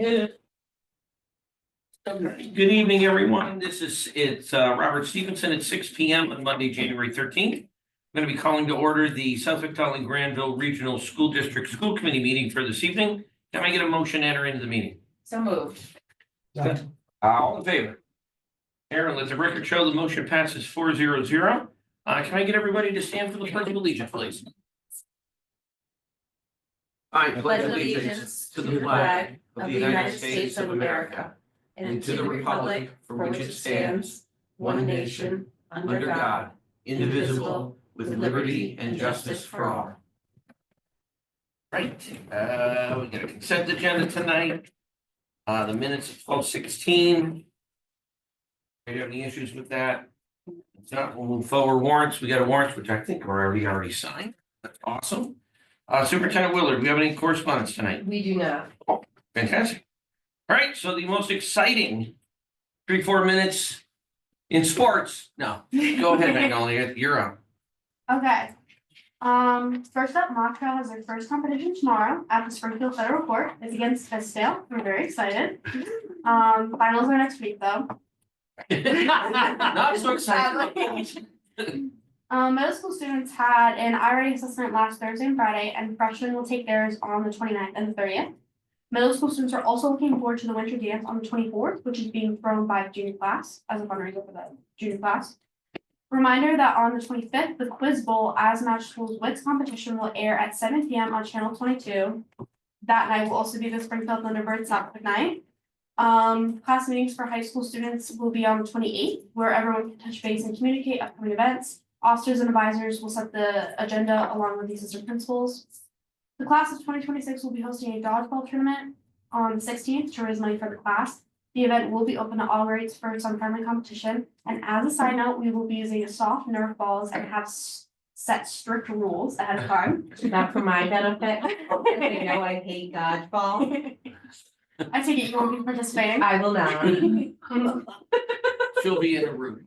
Good evening, everyone. It's Robert Stevenson at 6 p.m. on Monday, January 13th. I'm going to be calling to order the Suffolk Tully Granville Regional School District School Committee meeting for this evening. Can I get a motion to enter into the meeting? So moved. All in favor? Aaron, let the record show the motion passes 400. Can I get everybody to stand for the Pledge of Allegiance, please? I Pledge allegiance to the flag of the United States of America and to the republic for which it stands, one nation, under God, indivisible, with liberty and justice for all. Right, we got a consent agenda tonight. The minutes of 12:16. Do you have any issues with that? If not, we'll move forward. Warrants, we got a warrants, which I think are already signed. That's awesome. Superintendent Willard, do we have any correspondence tonight? We do not. Oh, fantastic. All right, so the most exciting 3-4 minutes in sports. No, go ahead, Magnolia, you're up. Okay. First up, Montreal has their first competition tomorrow at the Springfield Federal Court. It's against Fiskdale. We're very excited. Finals are next week though. Not so excited. Middle school students had an IRA assessment last Thursday and Friday, and freshmen will take theirs on the 29th and the 30th. Middle school students are also looking forward to the winter dance on the 24th, which is being thrown by the junior class as a fundraiser for the junior class. Reminder that on the 25th, the Quiz Bowl as Match Schools Wits competition will air at 7 p.m. on Channel 22. That night will also be the Springfield Thunderbirds Southwood night. Class meetings for high school students will be on the 28th, where everyone can touch base and communicate upcoming events. Officers and advisors will set the agenda along with the assistant principals. The class of 2026 will be hosting a dodgeball tournament on the 16th to raise money for the class. The event will be open to all grades for some friendly competition. And as a side note, we will be using soft Nerf balls and have set strict rules ahead of time. Not for my benefit. They know I hate dodgeball. I take it you won't be participating. I will not. She'll be in a room.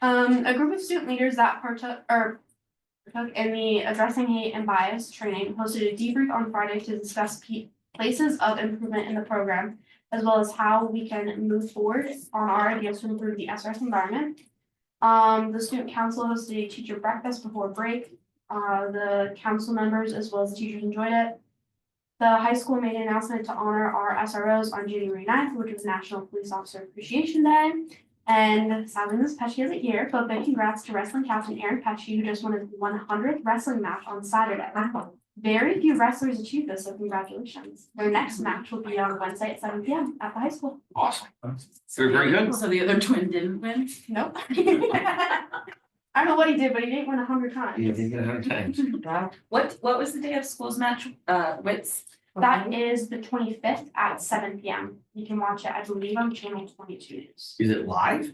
A group of student leaders that partook in the Addressing Hate and Bias training hosted a debrief on Friday to discuss places of improvement in the program, as well as how we can move forward on our ideas to improve the SRS environment. The student council hosted a teacher breakfast before break. The council members as well as the teachers enjoyed it. The high school made an announcement to honor our SROs on January 9th, which was National Police Officer Appreciation Day. And sadly, Ms. Pesci isn't here, but big congrats to wrestling captain Aaron Pesci, who just won his 100th wrestling match on Saturday. Very few wrestlers achieved this, so congratulations. Their next match will be on Wednesday at 7 p.m. at the high school. Awesome. Very good. So the other twin didn't win? Nope. I don't know what he did, but he didn't win 100 times. You did it 100 times. What was the day of school's match, Wits? That is the 25th at 7 p.m. You can watch it, I believe, on channel 22 News. Is it live?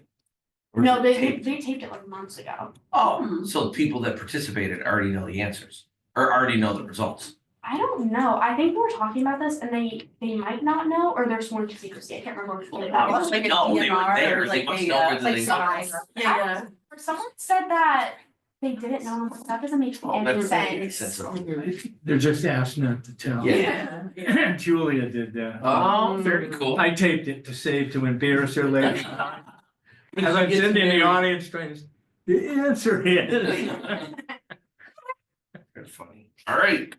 Or No, is it they taped? taped it like months ago. Oh, so people that participated already know the answers or already know the results. I don't know. I think we were talking about this and they might not know, or they're sworn to secrecy. I can't remember which one. it Oh, was. like no, they were there. They must know whether they know. Yeah. Or someone said that they didn't know, and that doesn't make Oh, any that doesn't make sense. sense at all. They're just asked not to tell. Yeah. Julia did that. Oh, very cool. I taped it to save to embarrass her later. As I'm sitting in the audience trying to, the answer is. That's funny. All right,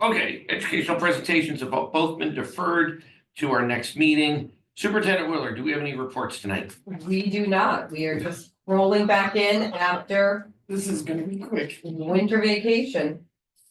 okay, educational presentations have both been deferred to our next meeting. Superintendent Willard, do we have any reports tonight? We do not. We are just rolling back in after This is gonna be quick. winter vacation.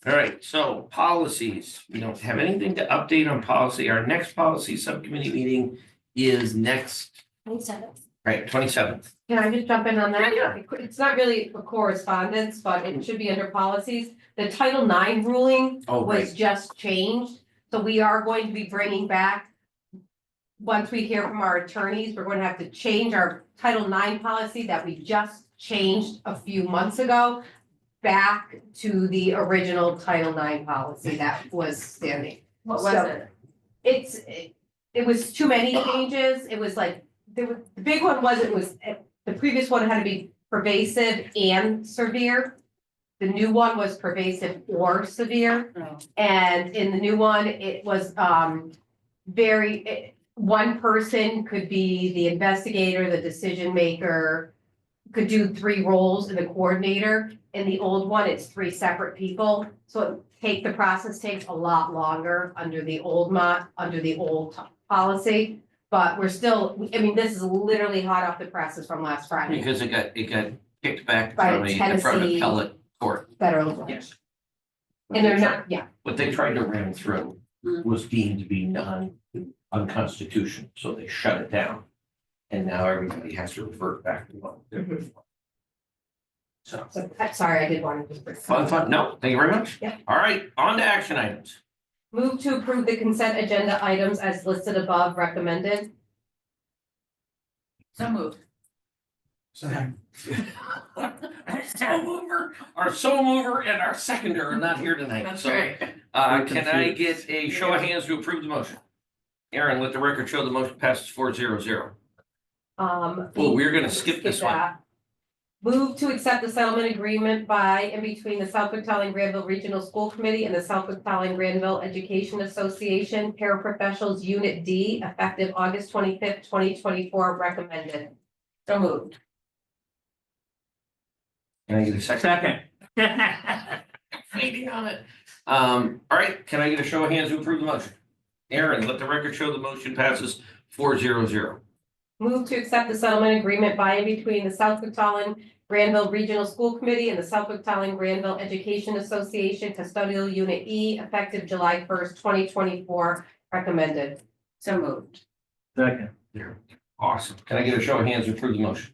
All right, so policies, we don't have anything to update on policy. Our next policy subcommittee meeting is next, right, 27th. Can I just jump in on that? Yeah. It's not really a correspondence, but it should be under policies. The Title IX ruling Oh, was right. just changed. So we are going to be bringing back, once we hear from our attorneys, we're going to have to change our Title IX policy that we just changed a few months ago back to the original Title IX policy that was standing. What was So, it? It was too many changes. It was like, the big one was, the previous one had to be pervasive and severe. The new one was pervasive or severe. Oh. And in the new one, it was one person could be the investigator, the decision maker, could do 3 roles in the coordinator. In the old one, it's 3 separate people. So the process takes a lot longer under the old policy. But we're still, I mean, this is literally hot off the presses from last Friday, Because it got kicked back By from from an Tennessee. appellate court. federal judge. Yes. And they're not, yeah, What they tried to ram through Mm. was deemed to be unconstitutional, so they shut it down. And now everybody has to revert back to what they're before. So, so, sorry, I did want to just. fun, no, thank you very much. Yeah. All right, on to action items. Move to approve the consent agenda items as listed above recommended. So moved. Our sole mover and our seconder are not here tonight, That's so, right. can I get a show of hands to approve the motion? Aaron, let the record show the motion passes 4-0-0. Well, we're gonna skip this one. that. Move to accept the settlement agreement by and between the Southwick Talling Granville Regional School Committee and the Southwick Talling Granville Education Association Paraprofessionals Unit D, effective August 25th, 2024, recommended. So moved. Can I get a second? Second. Waiting on it. All right, can I get a show of hands to approve the motion? Aaron, let the record show the motion passes 4-0-0. Move to accept the settlement agreement by and between the Southwick Talling Granville Regional School Committee and the Southwick Talling Granville Education Association Custodial Unit E, effective July 1st, 2024, recommended. So moved. Second. Awesome. Can I get a show of hands to approve the motion?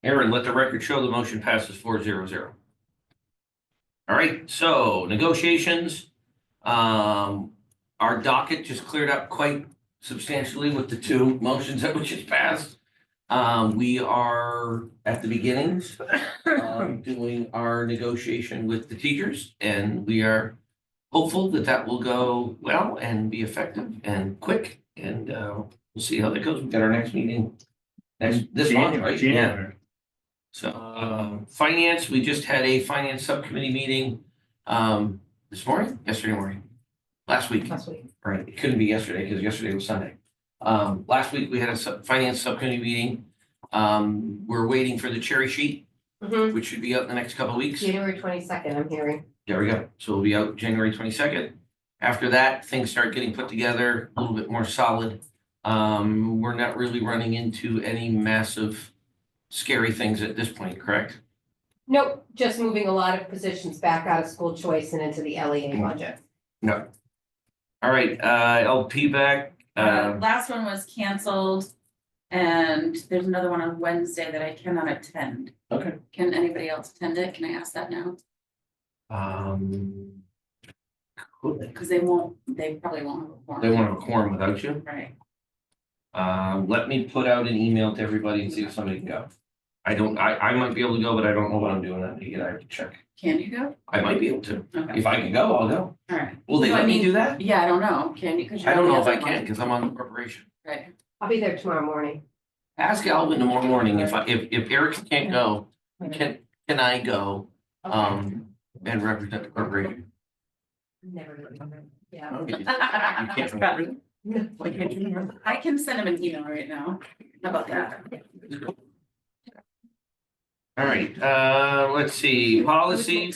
Aaron, let the record show the motion passes 4-0-0. All right, so negotiations. Our docket just cleared up quite substantially with the 2 motions that we just passed. We are at the beginnings, doing our negotiation with the teachers, and we are hopeful that that will go well and be effective and quick, and we'll see how that goes. We've got our next meeting this month, right? Yeah. January. So, finance, we just had a finance subcommittee meeting, yesterday morning, last week. Right, it couldn't be yesterday because yesterday was Sunday. Last week we had a finance subcommittee meeting. We're waiting for the cherry sheet, Mhm. which should be out in the next couple of weeks. January 22nd, I'm hearing. There we go. So we'll be out January 22nd. After that, things start getting put together, a little bit more solid. We're not really running into any massive scary things at this point, correct? Nope, just moving a lot of positions back out of school choice and into the LEA budget. No. All right, LP back, Last one was canceled. And there's another one on Wednesday that I cannot attend. okay. Can anybody else attend it? Can I ask that now? Cool. Because they probably won't have a quorum. They won't have a quorum without you. Right. Let me put out an email to everybody and see if somebody can go. I might be able to go, but I don't know what I'm doing that week. I have to check. Can you go? I might be able to. Okay, If I can go, I'll go. all right. Will they So, I let me mean, do that? Yeah, I don't know. Can you? 'Cause you're I don't on the know if I other can one. because I'm on the corporation. Right. I'll be there tomorrow morning. Ask Alvin tomorrow morning if Eric can't go, can I go, and represent the corporation? Never remember. Yeah. Okay. You can't remember? Why can't you remember? I can send him an email right now. How about that? All right, let's see, policy.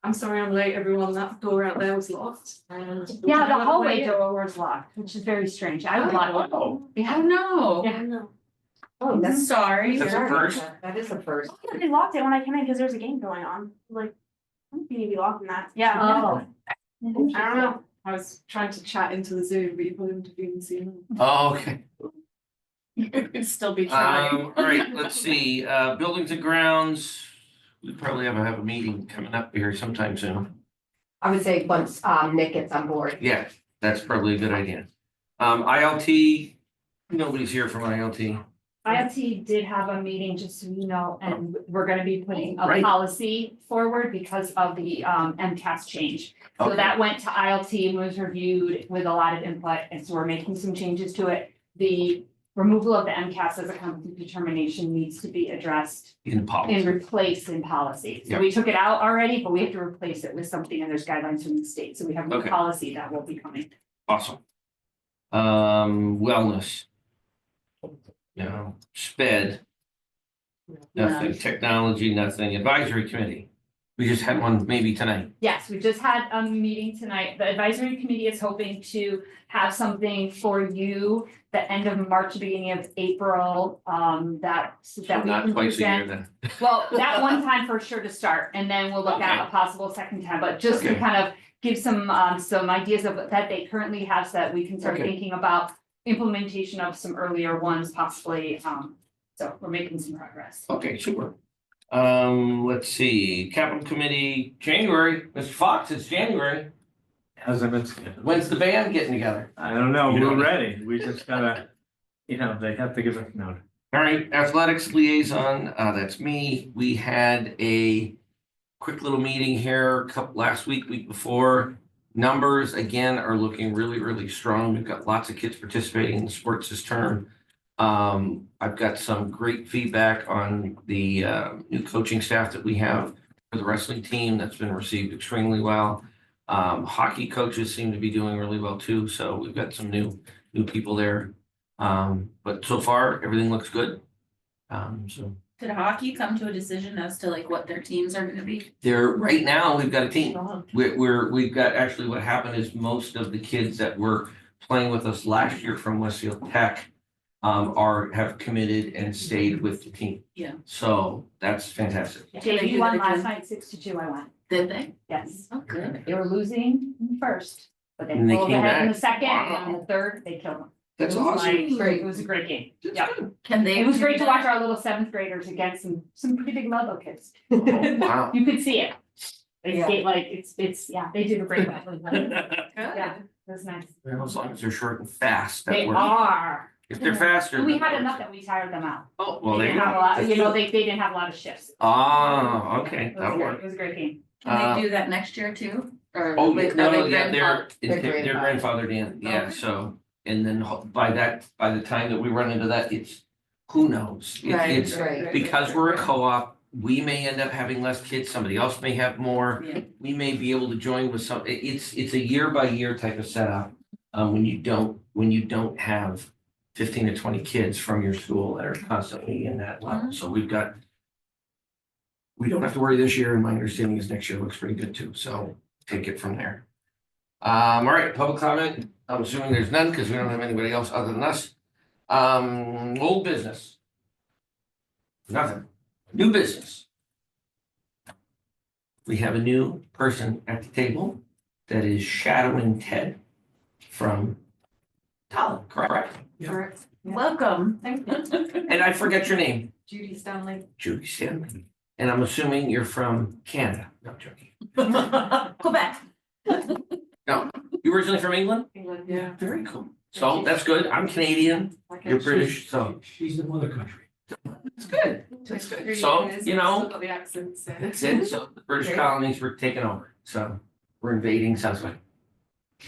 I'm sorry I'm late, everyone, that door out there was locked and. Yeah, the hallway door was locked, which is very strange. I would lock it. Oh, Oh, no. Yeah. No. Oh, that's. Sorry. That's a first. That is a first. They locked it when I came in because there was a game going on, like, I don't think you'd be locking that, yeah. Oh. I don't know. I was trying to chat into the Zoom, but you wouldn't have even seen them. Oh, okay. You'd still be trying. All right, let's see, buildings and grounds, we probably have a meeting coming up here sometime soon. I would say once Nick gets on board. Yeah, that's probably a good idea. ILT, nobody's here from ILT. ILT did have a meeting, just so you know, and we're gonna be putting a Right. policy forward because of the MCAS change. So Okay. that went to ILT and was reviewed with a lot of input, and so we're making some changes to it. The removal of the MCAS as a competent determination needs to be addressed In policy. and replaced in policy. So Yeah. we took it out already, but we have to replace it with something, and there's guidelines from the state, so we have a new Okay. policy that will be coming. Awesome. Wellness. Sped, nothing, technology, nothing, advisory committee. We just had one maybe tonight. Yes, we just had a meeting tonight. The advisory committee is hoping to have something for you the end of March, beginning of April, that we Not can twice a year present. then. Well, that one time for sure to start, and then we'll look at a possible second time, but just to Okay. kind of give some ideas of that they currently have, so that we can start Okay. thinking about implementation of some earlier ones possibly, so we're making some progress. Okay, super. Let's see, capital committee, January, Mr. Fox, it's January. Hasn't been scheduled. When's the band getting together? I don't know, You don't we're know. ready. We just gotta, they have to give us notice. All right, athletics liaison, that's me. We had a quick little meeting here last week before. Numbers again are looking really, really strong. We've got lots of kids participating in sports this term. I've got some great feedback on the new coaching staff that we have for the wrestling team. That's been received extremely well. Hockey coaches seem to be doing really well too, so we've got some new people there. But so far, everything looks good. So Did hockey come to a decision as to like what their teams are gonna be? right now, we've got a team. We've got, actually, what happened is most of the kids that were playing with us last year from Westfield Tech have committed and stayed with the team. Yeah. So that's fantastic. JV won last night, 6-2, I won, Did they? yes. Oh, good. They were losing in the first, but they And they pulled came ahead in back. the second, Wow. and in the third, they killed them. That's It was awesome. like great. It was a great game. That's Yeah. good. Can they? It was great to do watch that? our little seventh graders against some pretty big Ludlow kids. Oh, wow. You could see it. They Yeah. skate like it's, yeah, they did a great job. Good. Yeah, it was nice. Well, as long as they're short and fast, that They works. are. If they're faster. And we that had works. enough that we tired them out. Oh, well, They there you didn't have a lot, go. they didn't have a lot of shifts. Ah, okay, It was that'll good. work. It was a great game. Can they do that next year too? Or Oh, like, no, are they yeah, they're grandfathered? grandfathered in, yeah, Okay. so, and then by the time that we run into that, it's, who knows? Right, It's, right. because we're a co-op, we may end up having less kids, somebody else may have more. Yeah. We may be able to join with some, it's a year by year type of setup. When you don't have 15 to 20 kids from your school that are constantly in that level, so we don't have to worry this year, and my understanding is next year looks pretty good too, so take it from there. All right, public comment, I'm assuming there's none, because we don't have anybody else other than us. Old business. Nothing. New business. We have a new person at the table that is shadowing Ted from Talent, correct? Correct. Welcome. And I forget your name, Judy Stanley. Judy Stanley. And I'm assuming you're from Canada. No, I'm joking. Quebec. No, you originally from England? England, yeah. Very cool. So that's good. I'm Canadian. You're British, so She's in mother country. it's good. That's good. So, The accents. that's it. So the British colonies were taken over. So we're invading Southwick.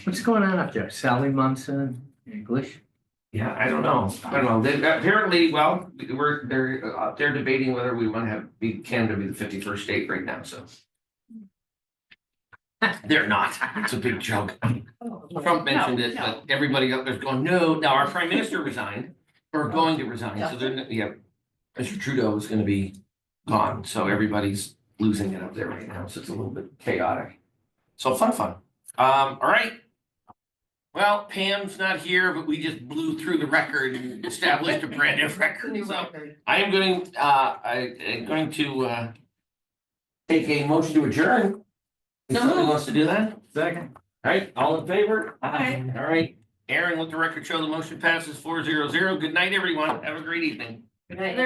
What's going on up there? Sally Munson, English? Yeah, I don't know. They apparently, well, they're debating whether we want to have Canada be the 51st state right now, so. They're not. It's a big joke. Trump mentioned it, but everybody up there's going, no. Now our prime minister resigned, or going to resign, so they're, yeah. Mr. Trudeau is gonna be gone, so everybody's losing it up there right now, so it's a little bit chaotic. So fun. All right. Well, Pam's not here, but we just blew through the record and established a brand new record, so. I am going to take a motion to adjourn. If somebody wants to do that, Second. all right, all in favor? Aye. All right, Aaron, let the record show the motion passes 4-0-0. Good night, everyone. Have a great evening. Good night.